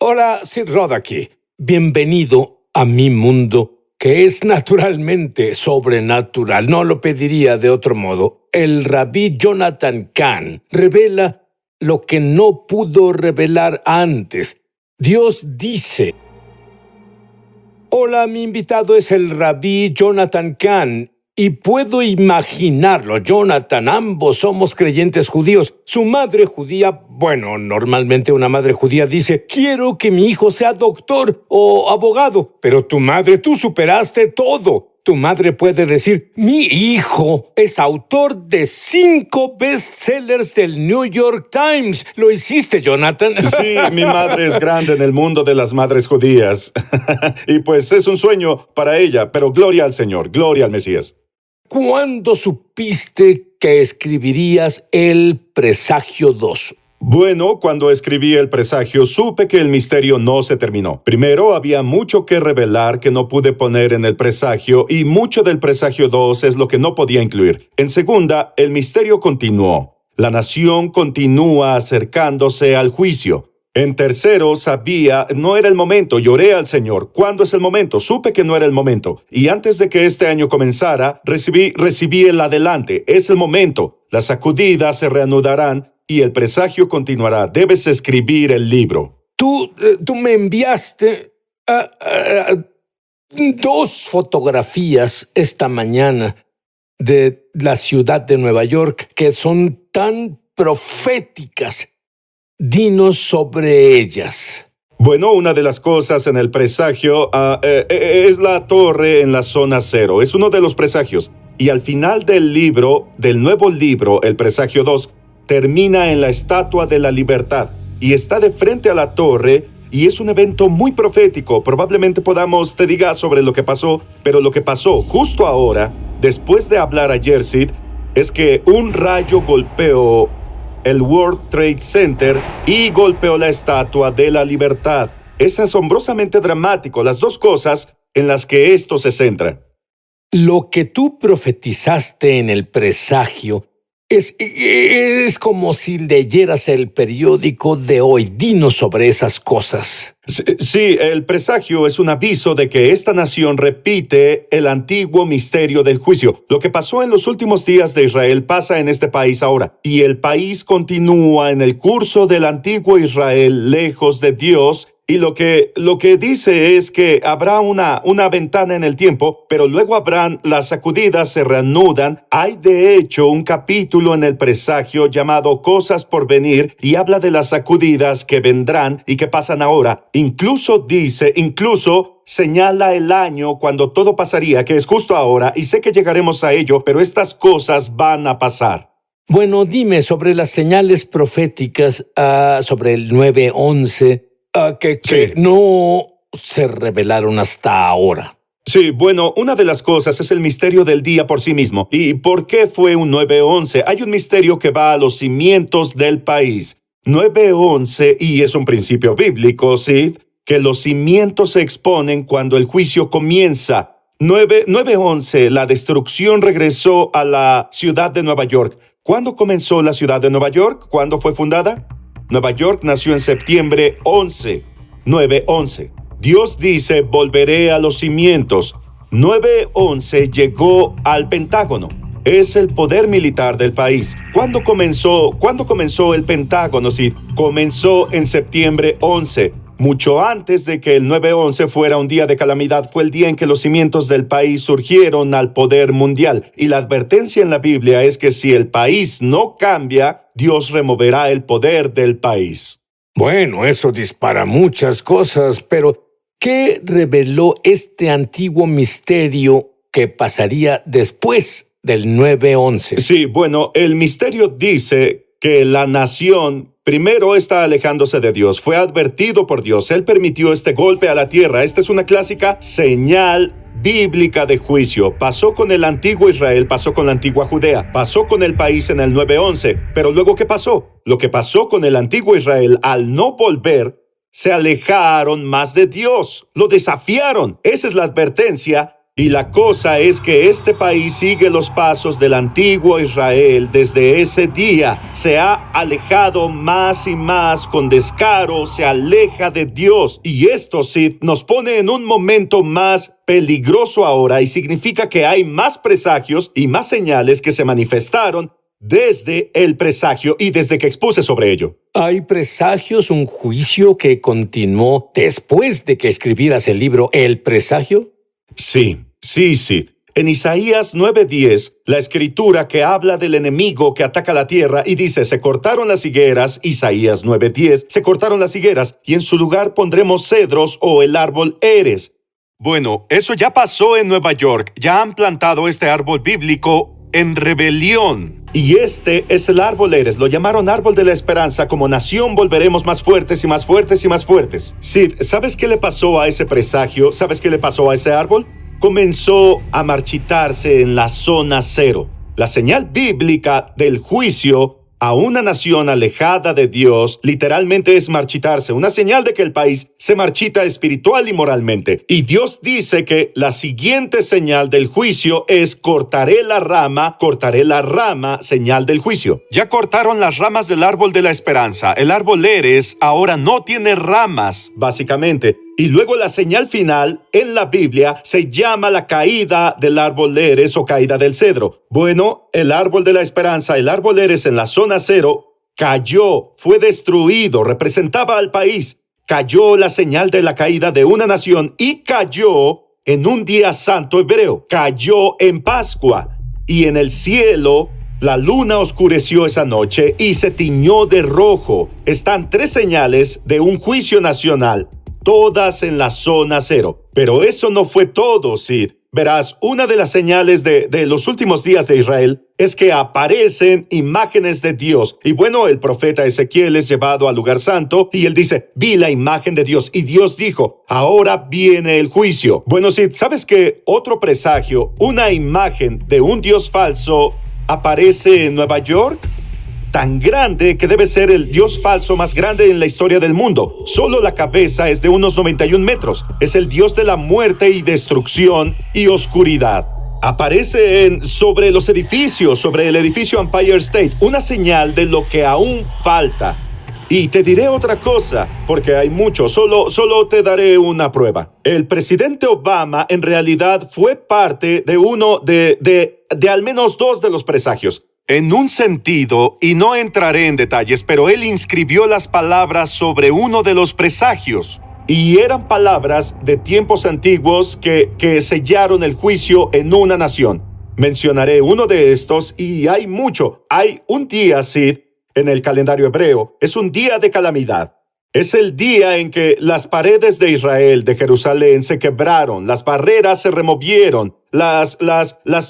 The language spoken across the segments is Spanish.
Hola, Sid Rod aquí. Bienvenido a mi mundo, que es naturalmente sobrenatural. No lo pediría de otro modo. El rabí Jonathan Cahn revela lo que no pudo revelar antes. Dios dice: hola, mi invitado es el rabí Jonathan Cahn. Y puedo imaginarlo, Jonathan, ambos somos creyentes judíos. Su madre judía, bueno, normalmente una madre judía dice: quiero que mi hijo sea doctor o abogado. Pero tu madre, tú superaste todo. Tu madre puede decir: mi hijo es autor de 5 bestsellers del New York Times. Lo hiciste, Jonathan. Sí, mi madre es grande en el mundo de las madres judías. Y pues es un sueño para ella, pero gloria al Señor, gloria al Mesías. ¿Cuándo supiste que escribirías El Presagio 2? Bueno, cuando escribí El Presagio, supe que el misterio no se terminó. Primero, había mucho que revelar que no pude poner en El Presagio, y mucho del Presagio 2 es lo que no podía incluir. En segunda, el misterio continuó. La nación continúa acercándose al juicio. En tercero, sabía, no era el momento, lloré al Señor. ¿Cuándo es el momento? Supe que no era el momento. Y antes de que este año comenzara, recibí el adelante. Es el momento. Las sacudidas se reanudarán y el presagio continuará. Debes escribir el libro. Tú me enviaste 2 fotografías esta mañana de la ciudad de Nueva York que son tan proféticas. Dinos sobre ellas. Bueno, una de las cosas en el presagio es la torre en la zona cero. Es uno de los presagios. Y al final del libro, del nuevo libro, El Presagio 2, termina en la Estatua de la Libertad. Y está de frente a la torre, y es un evento muy profético. Probablemente te diga sobre lo que pasó, pero lo que pasó justo ahora, después de hablar ayer, Sid, es que un rayo golpeó el World Trade Center y golpeó la Estatua de la Libertad. Es asombrosamente dramático, las dos cosas en las que esto se centra. Lo que tú profetizaste en el presagio es como si leyeras el periódico de hoy. Dinos sobre esas cosas. Sí, el presagio es un aviso de que esta nación repite el antiguo misterio del juicio. Lo que pasó en los últimos días de Israel pasa en este país ahora. Y el país continúa en el curso del antiguo Israel, lejos de Dios. Y lo que dice es que habrá una ventana en el tiempo, pero luego las sacudidas se reanudan. Hay de hecho un capítulo en el presagio llamado Cosas por venir y habla de las sacudidas que vendrán y que pasan ahora. Incluso señala el año cuando todo pasaría, que es justo ahora, y sé que llegaremos a ello, pero estas cosas van a pasar. Bueno, dime sobre las señales proféticas, sobre el 9-11. Que no se revelaron hasta ahora. Sí, bueno, una de las cosas es el misterio del día por sí mismo. ¿Y por qué fue un 9-11? Hay un misterio que va a los cimientos del país. 9-11, y es un principio bíblico, ¿sí? Que los cimientos se exponen cuando el juicio comienza. 9-11, la destrucción regresó a la ciudad de Nueva York. ¿Cuándo comenzó la ciudad de Nueva York? ¿Cuándo fue fundada? Nueva York nació en septiembre 11, 9-11. Dios dice, volveré a los cimientos. 9-11 llegó al Pentágono. Es el poder militar del país. ¿Cuándo comenzó el Pentágono? Sí, comenzó en septiembre 11. Mucho antes de que el 9-11 fuera un día de calamidad, fue el día en que los cimientos del país surgieron al poder mundial. Y la advertencia en la Biblia es que si el país no cambia, Dios removerá el poder del país. Bueno, eso dispara muchas cosas, pero ¿qué reveló este antiguo misterio que pasaría después del 9-11? Sí, bueno, el misterio dice que la nación primero está alejándose de Dios. Fue advertido por Dios. Él permitió este golpe a la tierra. Esta es una clásica señal bíblica de juicio. Pasó con el antiguo Israel, pasó con la antigua Judea, pasó con el país en el 9-11. Pero luego, ¿qué pasó? Lo que pasó con el antiguo Israel, al no volver, se alejaron más de Dios. Lo desafiaron. Esa es la advertencia Y la cosa es que este país sigue los pasos del antiguo Israel. Desde ese día se ha alejado más y más con descaro, se aleja de Dios. Y esto sí nos pone en un momento más peligroso ahora y significa que hay más presagios y más señales que se manifestaron desde el presagio y desde que expuse sobre ello. ¿Hay presagios, un juicio que continuó después de que escribieras el libro El Presagio? Sí. En Isaías 9:10, la escritura que habla del enemigo que ataca la tierra y dice, se cortaron las higueras, Isaías 9:10, se cortaron las higueras y en su lugar pondremos cedros o el árbol eres. Bueno, eso ya pasó en Nueva York, ya han plantado este árbol bíblico en rebelión. Y este es el árbol eres, lo llamaron árbol de la esperanza, como nación volveremos más fuertes y más fuertes y más fuertes. Sid, ¿sabes qué le pasó a ese presagio? ¿Sabes qué le pasó a ese árbol? Comenzó a marchitarse en la zona cero. La señal bíblica del juicio a una nación alejada de Dios literalmente es marchitarse, una señal de que el país se marchita espiritual y moralmente. Y Dios dice que la siguiente señal del juicio es cortaré la rama, señal del juicio. Ya cortaron las ramas del árbol de la esperanza. El árbol eres ahora no tiene ramas, básicamente. Y luego la señal final en la Biblia se llama la caída del árbol eres o caída del cedro. Bueno, el árbol de la esperanza, el árbol eres en la zona cero, cayó, fue destruido, representaba al país. Cayó la señal de la caída de una nación y cayó en un día santo hebreo. Cayó en Pascua y en el cielo la luna oscureció esa noche y se tiñó de rojo. Están tres señales de un juicio nacional, todas en la zona cero. Pero eso no fue todo, Sid. Verás, una de las señales de los últimos días de Israel es que aparecen imágenes de Dios. Y bueno, el profeta Ezequiel es llevado al lugar santo y él dice, vi la imagen de Dios. Y Dios dijo, ahora viene el juicio. Bueno, Sid, ¿sabes que otro presagio, una imagen de un Dios falso, aparece en Nueva York? Tan grande que debe ser el dios falso más grande en la historia del mundo. Solo la cabeza es de unos 91 metros. Es el dios de la muerte y destrucción y oscuridad. Aparece sobre los edificios, sobre el edificio Empire State, una señal de lo que aún falta. Y te diré otra cosa, porque hay mucho, solo te daré una prueba. El presidente Obama en realidad fue parte de uno de al menos dos de los presagios. En un sentido, y no entraré en detalles, pero él inscribió las palabras sobre uno de los presagios. Y eran palabras de tiempos antiguos que sellaron el juicio en una nación. Mencionaré uno de estos y hay mucho. Hay un día, Sid, en el calendario hebreo. Es un día de calamidad. Es el día en que las paredes de Israel, de Jerusalén, se quebraron, las barreras se removieron, las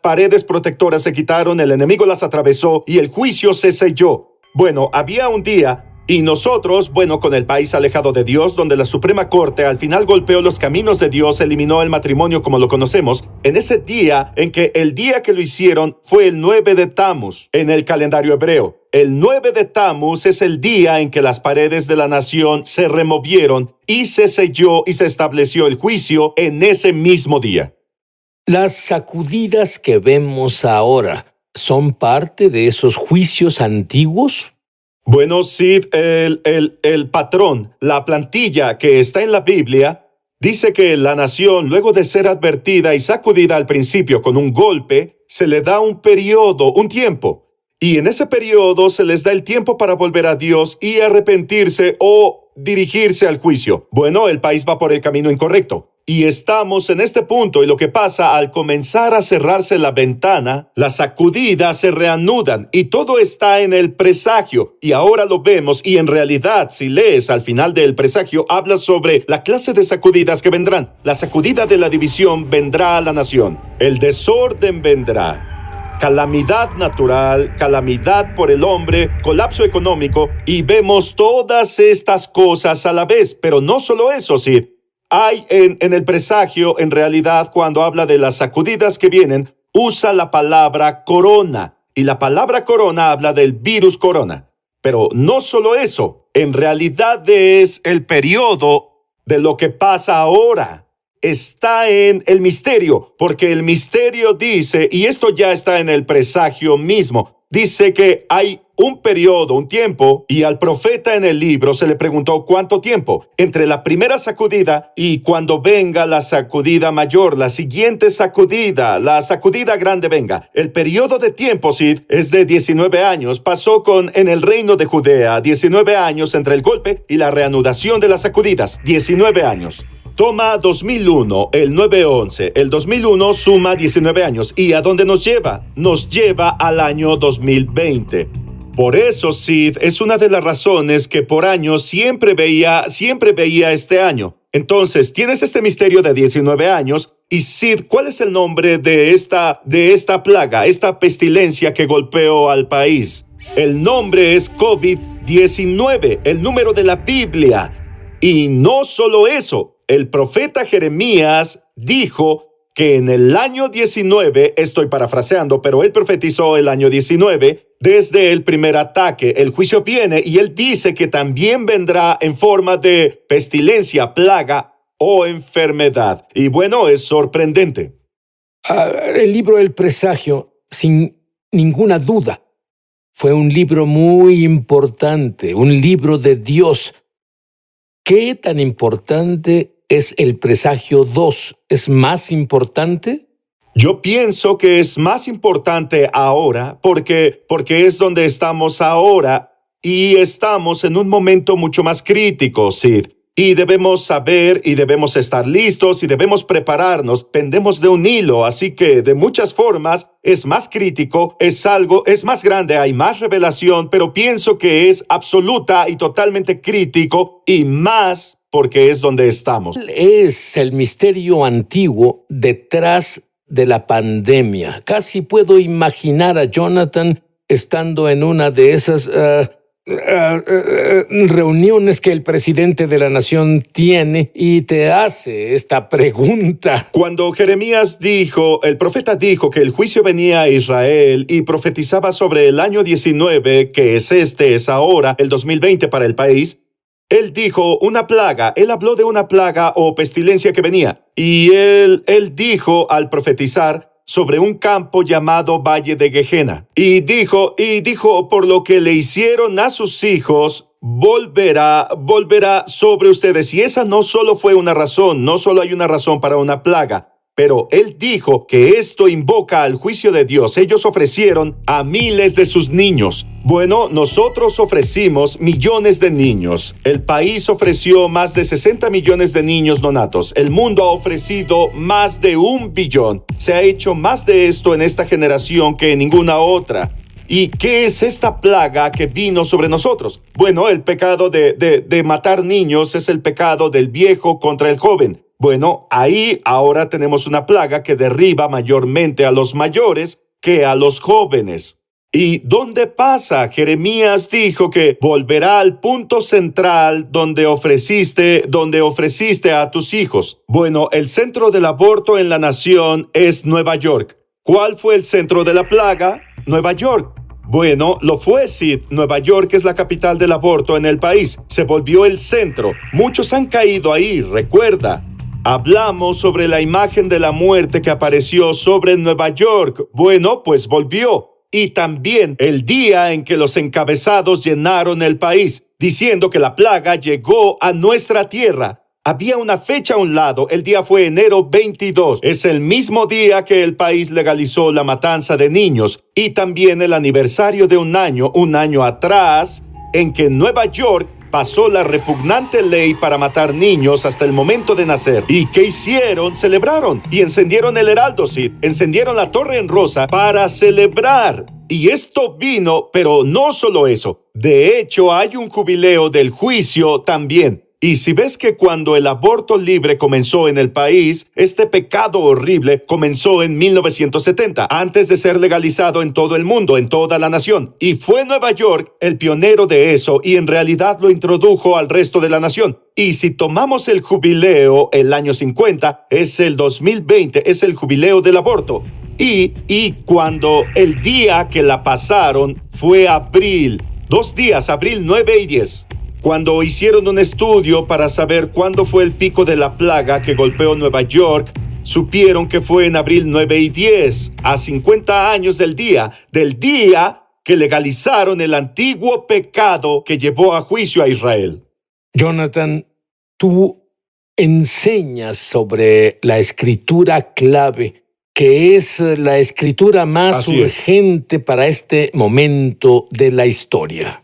paredes protectoras se quitaron, el enemigo las atravesó y el juicio se selló. Bueno, había un día y nosotros, con el país alejado de Dios, donde la Suprema Corte al final golpeó los caminos de Dios, eliminó el matrimonio como lo conocemos, en ese día en que el día que lo hicieron fue el 9 de Tamuz en el calendario hebreo. El 9 de Tamuz es el día en que las paredes de la nación se removieron y se selló y se estableció el juicio en ese mismo día. Las sacudidas que vemos ahora son parte de esos juicios antiguos. Bueno, Sid, el patrón, la plantilla que está en la Biblia, dice que la nación, luego de ser advertida y sacudida al principio con un golpe, se le da un periodo, un tiempo. Y en ese periodo se les da el tiempo para volver a Dios y arrepentirse o dirigirse al juicio. Bueno, el país va por el camino incorrecto. Y estamos en este punto y lo que pasa al comenzar a cerrarse la ventana, las sacudidas se reanudan y todo está en el presagio. Y ahora lo vemos y en realidad si lees al final del presagio habla sobre la clase de sacudidas que vendrán. La sacudida de la división vendrá a la nación. El desorden vendrá. Calamidad natural, calamidad por el hombre, colapso económico y vemos todas estas cosas a la vez. Pero no solo eso, Sid. Hay en el presagio, en realidad, cuando habla de las sacudidas que vienen, usa la palabra corona. Y la palabra corona habla del virus corona. Pero no solo eso, en realidad es el periodo de lo que pasa ahora. está en el misterio, porque el misterio dice, y esto ya está en el presagio mismo, dice que hay un periodo, un tiempo, y al profeta en el libro se le preguntó cuánto tiempo entre la primera sacudida y cuando venga la sacudida mayor, la siguiente sacudida, la sacudida grande venga. El periodo de tiempo, Sid, es de 19 años. Pasó en el reino de Judea, 19 años entre el golpe y la reanudación de las sacudidas, 19 años. Toma 2001, el 9-11. El 2001 suma 19 años. ¿Y a dónde nos lleva? Nos lleva al año 2020. Por eso, Sid, es una de las razones que por años siempre veía este año. Entonces, tienes este misterio de 19 años. Y Sid, ¿cuál es el nombre de esta plaga, esta pestilencia que golpeó al país? El nombre es COVID-19, el número de la Biblia. Y no solo eso, el profeta Jeremías dijo que en el año 19, estoy parafraseando, pero él profetizó el año 19, desde el primer ataque, el juicio viene y él dice que también vendrá en forma de pestilencia, plaga o enfermedad. Y bueno, es sorprendente. El libro El Presagio, sin ninguna duda, fue un libro muy importante, un libro de Dios. ¿Qué tan importante es El Presagio 2? ¿Es más importante? Yo pienso que es más importante ahora porque es donde estamos ahora y estamos en un momento mucho más crítico, Sid. Y debemos saber y debemos estar listos y debemos prepararnos. Pendemos de un hilo, así que de muchas formas es más crítico, es más grande, hay más revelación, pero pienso que es absoluta y totalmente crítico y más porque es donde estamos. Es el misterio antiguo detrás de la pandemia. Casi puedo imaginar a Jonathan estando en una de esas reuniones que el presidente de la nación tiene y te hace esta pregunta. Cuando Jeremías el profeta dijo que el juicio venía a Israel y profetizaba sobre el año 19, que es ahora, el 2020 para el país, él dijo una plaga, él habló de una plaga o pestilencia que venía. Y él dijo al profetizar sobre un campo llamado Valle de Gehenna. Y dijo, por lo que le hicieron a sus hijos, volverá sobre ustedes. Y esa no solo fue una razón, no solo hay una razón para una plaga. Pero él dijo que esto invoca al juicio de Dios. Ellos ofrecieron a miles de sus niños. Bueno, nosotros ofrecimos millones de niños. El país ofreció más de 60 millones de niños no natos. El mundo ha ofrecido más de 1 billón. Se ha hecho más de esto en esta generación que en ninguna otra. ¿Y qué es esta plaga que vino sobre nosotros? Bueno, el pecado de matar niños es el pecado del viejo contra el joven. Bueno, ahí ahora tenemos una plaga que derriba mayormente a los mayores que a los jóvenes. ¿Y dónde pasa? Jeremías dijo que volverá al punto central donde ofreciste a tus hijos. Bueno, el centro del aborto en la nación es Nueva York. ¿Cuál fue el centro de la plaga? Nueva York. Bueno, lo fue, Sid. Nueva York es la capital del aborto en el país. Se volvió el centro. Muchos han caído ahí, recuerda. Hablamos sobre la imagen de la muerte que apareció sobre Nueva York. Bueno, pues volvió. Y también el día en que los encabezados llenaron el país, diciendo que la plaga llegó a nuestra tierra. Había una fecha a un lado, el día fue enero 22. Es el mismo día que el país legalizó la matanza de niños. Y también el aniversario de un año atrás, en que Nueva York pasó la repugnante ley para matar niños hasta el momento de nacer. ¿Y qué hicieron? Celebraron y encendieron el Heraldo, Sid. Encendieron la Torre en Rosa para celebrar. Y esto vino, pero no solo eso. De hecho, hay un jubileo del juicio también. Y si ves que cuando el aborto libre comenzó en el país, este pecado horrible comenzó en 1970, antes de ser legalizado en todo el mundo, en toda la nación. Y fue Nueva York el pionero de eso y en realidad lo introdujo al resto de la nación. Y si tomamos el jubileo, el año 50, es el 2020, es el jubileo del aborto. Y cuando el día que la pasaron fue abril, 2 días, abril 9 y 10. Cuando hicieron un estudio para saber cuándo fue el pico de la plaga que golpeó Nueva York, supieron que fue en abril 9 y 10, a 50 años del día que legalizaron el antiguo pecado que llevó a juicio a Israel. Jonathan, tú enseñas sobre la escritura clave, que es la escritura más Así es. urgente para este momento de la historia.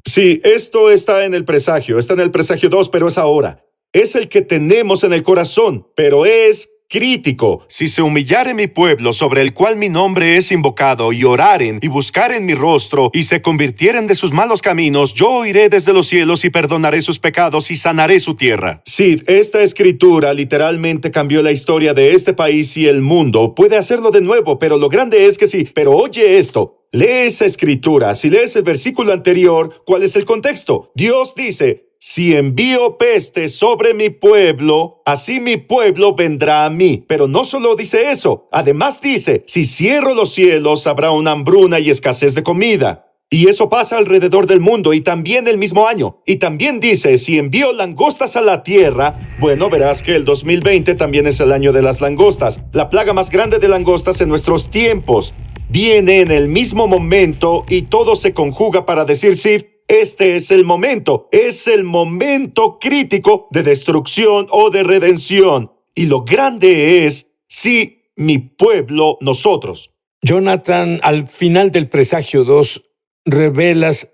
Sí, esto está en el presagio 2, pero es ahora. Es el que tenemos en el corazón, pero es crítico. Si se humillare mi pueblo, sobre el cual mi nombre es invocado, y oraren y buscaren mi rostro, y se convirtieren de sus malos caminos, yo oiré desde los cielos y perdonaré sus pecados y sanaré su tierra. Sí, esta escritura literalmente cambió la historia de este país y el mundo. Puede hacerlo de nuevo, pero lo grande es que sí. Pero oye esto. Lee esa escritura. Si lees el versículo anterior, ¿cuál es el contexto? Dios dice: si envío peste sobre mi pueblo, así mi pueblo vendrá a mí. Pero no solo dice eso. Además dice: si cierro los cielos, habrá una hambruna y escasez de comida. Y eso pasa alrededor del mundo, y también el mismo año. Y también dice: si envío langostas a la tierra, bueno, verás que el 2020 también es el año de las langostas. La plaga más grande de langostas en nuestros tiempos viene en el mismo momento, y todo se conjuga para decir: sí, este es el momento crítico de destrucción o de redención. Y lo grande es: sí, mi pueblo, nosotros. Jonathan, al final del presagio 2, revelas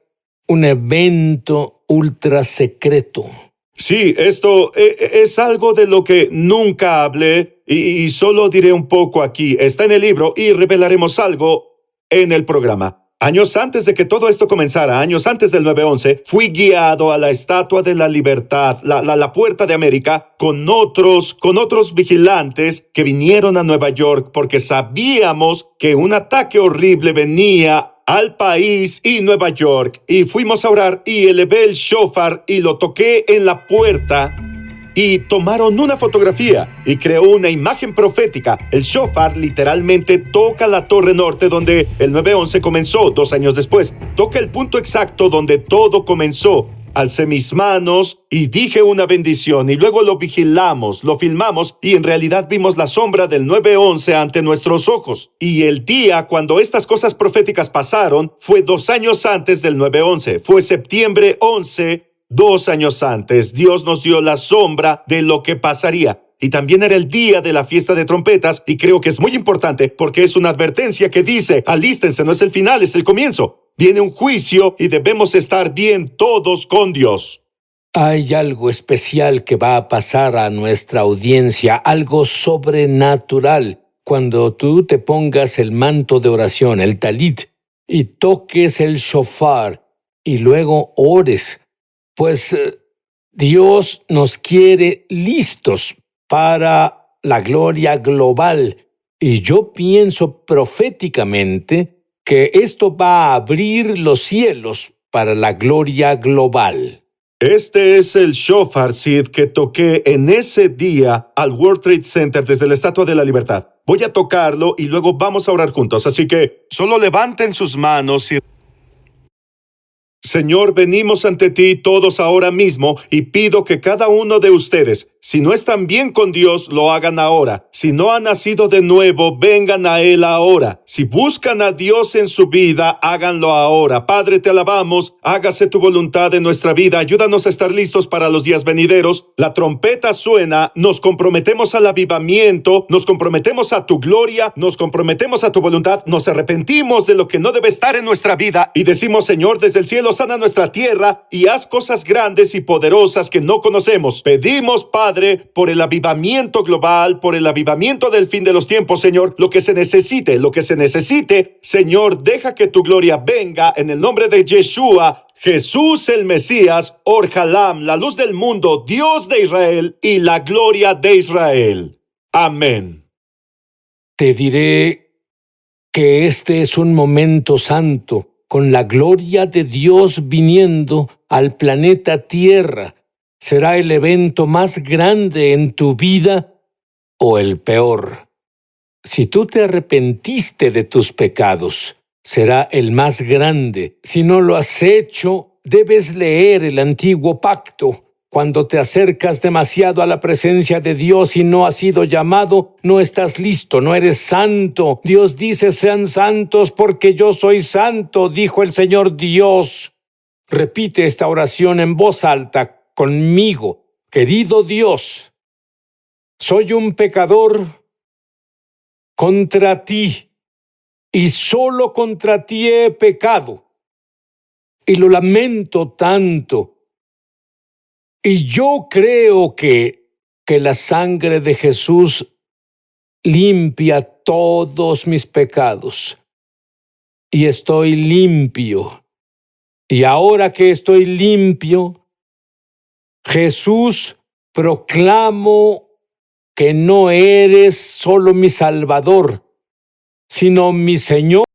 un evento ultra secreto. Sí, esto es algo de lo que nunca hablé y solo diré un poco aquí. Está en el libro y revelaremos algo en el programa. Años antes de que todo esto comenzara, años antes del 9/11, fui guiado a la Estatua de la Libertad, la Puerta de América, con otros vigilantes que vinieron a Nueva York porque sabíamos que un ataque horrible venía al país y Nueva York. Y fuimos a orar y elevé el shofar y lo toqué en la puerta. Y tomaron una fotografía y creó una imagen profética. El shofar literalmente toca la torre norte donde el 9/11 comenzó 2 años después. Toca el punto exacto donde todo comenzó. Alcé mis manos y dije una bendición, y luego lo vigilamos, lo filmamos, y en realidad vimos la sombra del 9/11 ante nuestros ojos. Y el día cuando estas cosas proféticas pasaron fue 2 años antes del 9/11. Fue septiembre 11, 2 años antes. Dios nos dio la sombra de lo que pasaría. Y también era el día de la fiesta de trompetas, y creo que es muy importante porque es una advertencia que dice: alístense, no es el final, es el comienzo. Viene un juicio y debemos estar bien todos con Dios. Hay algo especial que va a pasar a nuestra audiencia, algo sobrenatural, cuando tú te pongas el manto de oración, el talit, y toques el shofar, y luego ores. Pues Dios nos quiere listos para la gloria global. Y yo pienso proféticamente que esto va a abrir los cielos para la gloria global. Este es el shofar, Sid, que toqué en ese día al World Trade Center desde la Estatua de la Libertad. Voy a tocarlo y luego vamos a orar juntos. Así que solo levanten sus manos y... Señor, venimos ante ti todos ahora mismo y pido que cada uno de ustedes, si no están bien con Dios, lo hagan ahora. Si no han nacido de nuevo, vengan a Él ahora. Si buscan a Dios en su vida, háganlo ahora. Padre, te alabamos. Hágase tu voluntad en nuestra vida. Ayúdanos a estar listos para los días venideros. La trompeta suena. Nos comprometemos al avivamiento. Nos comprometemos a tu gloria. Nos comprometemos a tu voluntad. Nos arrepentimos de lo que no debe estar en nuestra vida y decimos: Señor, desde el cielo sana nuestra tierra y haz cosas grandes y poderosas que no conocemos. Pedimos, Padre, por el avivamiento global, por el avivamiento del fin de los tiempos, Señor, lo que se necesite, Señor, deja que tu gloria venga en el nombre de Yeshua, Jesús el Mesías, Orjalam, la luz del mundo, Dios de Israel y la gloria de Israel. Amén. Te diré que este es un momento santo, con la gloria de Dios viniendo al planeta Tierra. ¿Será el evento más grande en tu vida o el peor? Si tú te arrepentiste de tus pecados, será el más grande. Si no lo has hecho, debes leer el antiguo pacto. Cuando te acercas demasiado a la presencia de Dios y no has sido llamado, no estás listo, no eres santo. Dios dice, sean santos porque yo soy santo, dijo el Señor Dios. Repite esta oración en voz alta conmigo. Querido Dios, soy un pecador contra ti y solo contra ti he pecado y lo lamento tanto. Y yo creo que la sangre de Jesús limpia todos mis pecados. Y estoy limpio. Y ahora que estoy limpio, Jesús, proclamo que no eres solo mi Salvador, sino mi Señor.